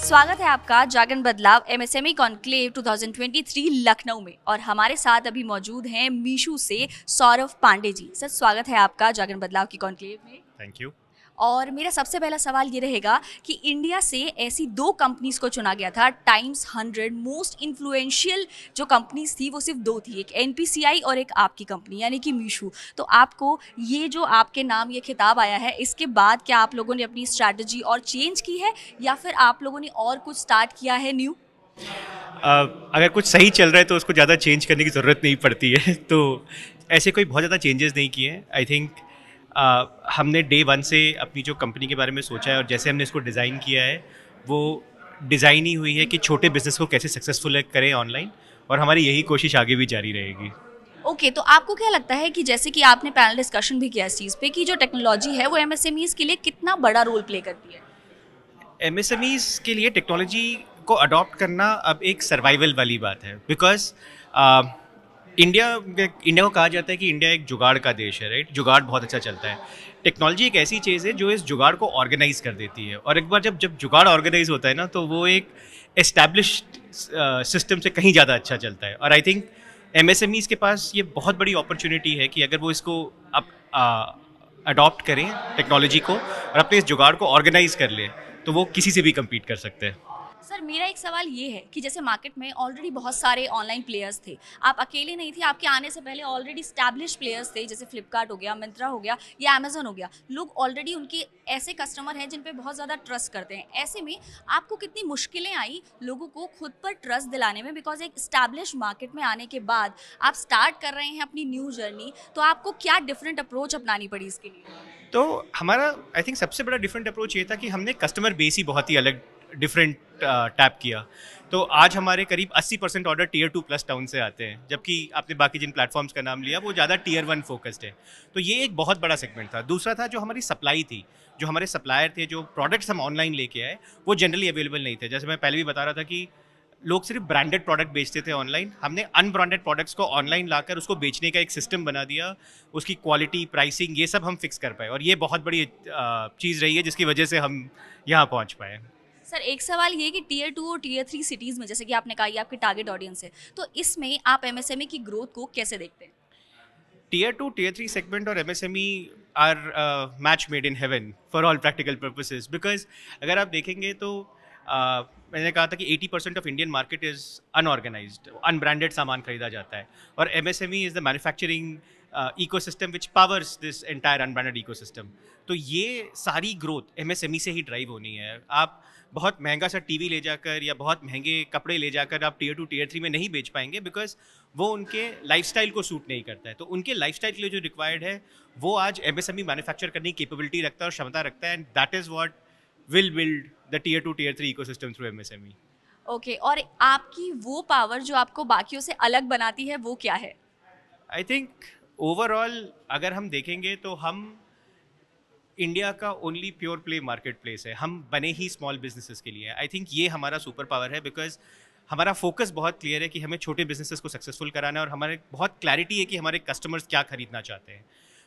स्वागत है आपका जागरण बदलाव एमएसएमई कॉन्क्लेव 2023 लखनऊ में। और हमारे साथ अभी मौजूद हैं मीशू से सौरभ पांडे जी। सर, स्वागत है आपका जागरण बदलाव की कॉन्क्लेव में। Thank you. और मेरा सबसे पहला सवाल ये रहेगा कि इंडिया से ऐसी दो कंपनीज को चुना गया था, टाइम्स 100 मोस्ट इन्फ्लुएंशियल जो कंपनीज थी वो सिर्फ दो थी, एक एनपीसीआई और एक आपकी कंपनी यानी कि मीशू। तो आपको ये जो आपके नाम ये खिताब आया है, इसके बाद क्या आप लोगों ने अपनी स्ट्रैटेजी और चेंज की है या फिर आप लोगों ने और कुछ स्टार्ट किया है न्यू? अगर कुछ सही चल रहा है तो उसको ज़्यादा चेंज करने की ज़रूरत नहीं पड़ती है। तो ऐसे कोई बहुत ज़्यादा चेंजेस नहीं किए हैं। आई थिंक हमने डे वन से अपनी जो कंपनी के बारे में सोचा है और जैसे हमने इसको डिज़ाइन किया है वो डिज़ाइन ही हुई है कि छोटे बिजनेस को कैसे सक्सेसफुल करें ऑनलाइन, और हमारी यही कोशिश आगे भी जारी रहेगी। ओके, तो आपको क्या लगता है कि जैसे कि आपने पैनल डिस्कशन भी किया इस चीज़ पे कि जो टेक्नोलॉजी है वो एमएसएमईज के लिए कितना बड़ा रोल प्ले करती है? एमएसएमईज के लिए टेक्नोलॉजी को अडॉप्ट करना अब एक सर्वाइवल वाली बात है, बिकॉज इंडिया को कहा जाता है कि इंडिया एक जुगाड़ का देश है, राइट। जुगाड़ बहुत अच्छा चलता है। टेक्नोलॉजी एक ऐसी चीज़ है जो इस जुगाड़ को ऑर्गेनाइज कर देती है, और एक बार जब जुगाड़ ऑर्गेनाइज होता है ना तो वो एक एस्टैब्लिश्ड सिस्टम से कहीं ज़्यादा अच्छा चलता है। और आई थिंक एमएसएमईज के पास ये बहुत बड़ी अपॉर्चुनिटी है कि अगर वो इसको अडॉप्ट करें टेक्नोलॉजी को और अपने इस जुगाड़ को ऑर्गेनाइज कर लें तो वो किसी से भी कम्पीट कर सकते हैं। सर, मेरा एक सवाल ये है कि जैसे मार्केट में ऑलरेडी बहुत सारे ऑनलाइन प्लेयर्स थे, आप अकेले नहीं थे, आपके आने से पहले ऑलरेडी स्टैब्लिश प्लेयर्स थे, जैसे फ्लिपकार्ट हो गया, मिंत्रा हो गया या अमेजोन हो गया। लोग ऑलरेडी उनके ऐसे कस्टमर हैं जिन पे बहुत ज़्यादा ट्रस्ट करते हैं। ऐसे में आपको कितनी मुश्किलें आई लोगों को खुद पर ट्रस्ट दिलाने में? बिकॉज एक स्टैब्लिश मार्केट में आने के बाद आप स्टार्ट कर रहे हैं अपनी न्यू जर्नी, तो आपको क्या डिफरेंट अप्रोच अपनानी पड़ी इसके लिए? तो हमारा आई थिंक सबसे बड़ा डिफरेंट अप्रोच ये था कि हमने कस्टमर बेस ही बहुत ही अलग डिफरेंट टैप किया। तो आज हमारे करीब 80% ऑर्डर टीयर 2 प्लस टाउन से आते हैं, जबकि आपने बाकी जिन प्लेटफॉर्म्स का नाम लिया वो ज़्यादा टीयर 1 फोकस्ड है। तो ये एक बहुत बड़ा सेगमेंट था। दूसरा था जो हमारी सप्लाई थी, जो हमारे सप्लायर थे, जो प्रोडक्ट्स हम ऑनलाइन लेके आए वो जनरली अवेलेबल नहीं थे। जैसे मैं पहले भी बता रहा था कि लोग सिर्फ ब्रांडेड प्रोडक्ट बेचते थे ऑनलाइन। हमने अनब्रांडेड प्रोडक्ट्स को ऑनलाइन लाकर उसको बेचने का एक सिस्टम बना दिया, उसकी क्वालिटी, प्राइसिंग, ये सब हम फिक्स कर पाए, और ये बहुत बड़ी चीज़ रही है जिसकी वजह से हम यहाँ पहुँच पाए। सर, एक सवाल ये कि टीयर 2 और टीयर 3 सिटीज़ में, जैसे कि आपने कहा ये आपकी टारगेट ऑडियंस है, तो इसमें आप एमएसएमई की ग्रोथ को कैसे देखते हैं? टीयर 2, टीयर 3 सेगमेंट और MSME are match made in heaven for all practical purposes. Because अगर आप देखेंगे तो मैंने कहा था कि 80% of Indian market is unorganised, unbranded सामान खरीदा जाता है, और MSME is the manufacturing ecosystem which powers this entire unbranded ecosystem. तो ये सारी ग्रोथ एमएसएमई से ही ड्राइव होनी है। आप बहुत महंगा सा टीवी ले जाकर या बहुत महंगे कपड़े ले जाकर आप टीयर 2, टीयर 3 में नहीं बेच पाएंगे, बिकॉज वो उनके लाइफस्टाइल को सूट नहीं करता है। तो उनके लाइफस्टाइल के लिए जो रिक्वायर्ड है वो आज एमएसएमई मैन्युफैक्चर करने की कैपेबिलिटी रखता है और क्षमता रखता है, and that is what will build the tier 2, tier 3 ecosystem through MSME. Okay, और आपकी वो पावर जो आपको बाकियों से अलग बनाती है वो क्या है? आई थिंक ओवरऑल अगर हम देखेंगे तो हम इंडिया का only pure play market place है। हम बने ही स्मॉल बिजनेसेस के लिए। आई थिंक ये हमारा सुपर पावर है, बिकॉज हमारा फोकस बहुत क्लियर है कि हमें छोटे बिजनेसेस को सक्सेसफुल कराना है, और हमारे बहुत क्लैरिटी है कि हमारे कस्टमर्स क्या खरीदना चाहते हैं,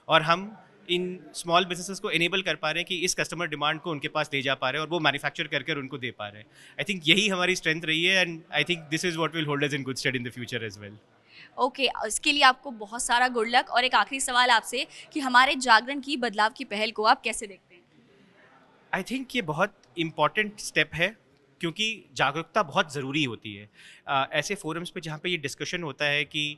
और हम इन स्मॉल बिजनेसेस को एनेबल कर पा रहे हैं कि इस कस्टमर डिमांड को उनके पास ले जा पा रहे हैं और वो मैन्युफैक्चर करके उनको दे पा रहे हैं। आई थिंक यही हमारी स्ट्रेंथ रही है, and I think this is what will hold us in good stead in the future as well. Okay, इसके लिए आपको बहुत सारा गुड लक। और एक आखिरी सवाल आपसे कि हमारे जागरण की बदलाव की पहल को आप कैसे देखते हैं? आई थिंक ये बहुत इम्पॉर्टेंट स्टेप है, क्योंकि जागरूकता बहुत ज़रूरी होती है। ऐसे फोरम्स पे जहाँ पे ये डिस्कशन होता है कि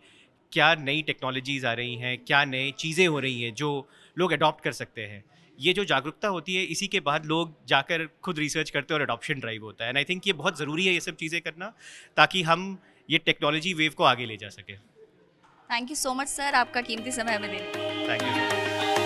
क्या नई टेक्नोलॉजीज़ आ रही हैं, क्या नई चीज़ें हो रही हैं जो लोग अडॉप्ट कर सकते हैं, ये जो जागरूकता होती है इसी के बाद लोग जाकर खुद रिसर्च करते हैं और अडॉप्शन ड्राइव होता है। एंड आई थिंक ये बहुत ज़रूरी है ये सब चीज़ें करना, ताकि हम ये टेक्नोलॉजी वेव को आगे ले जा सकें। Thank you so much sir, आपका कीमती समय हमें देने। Thank you.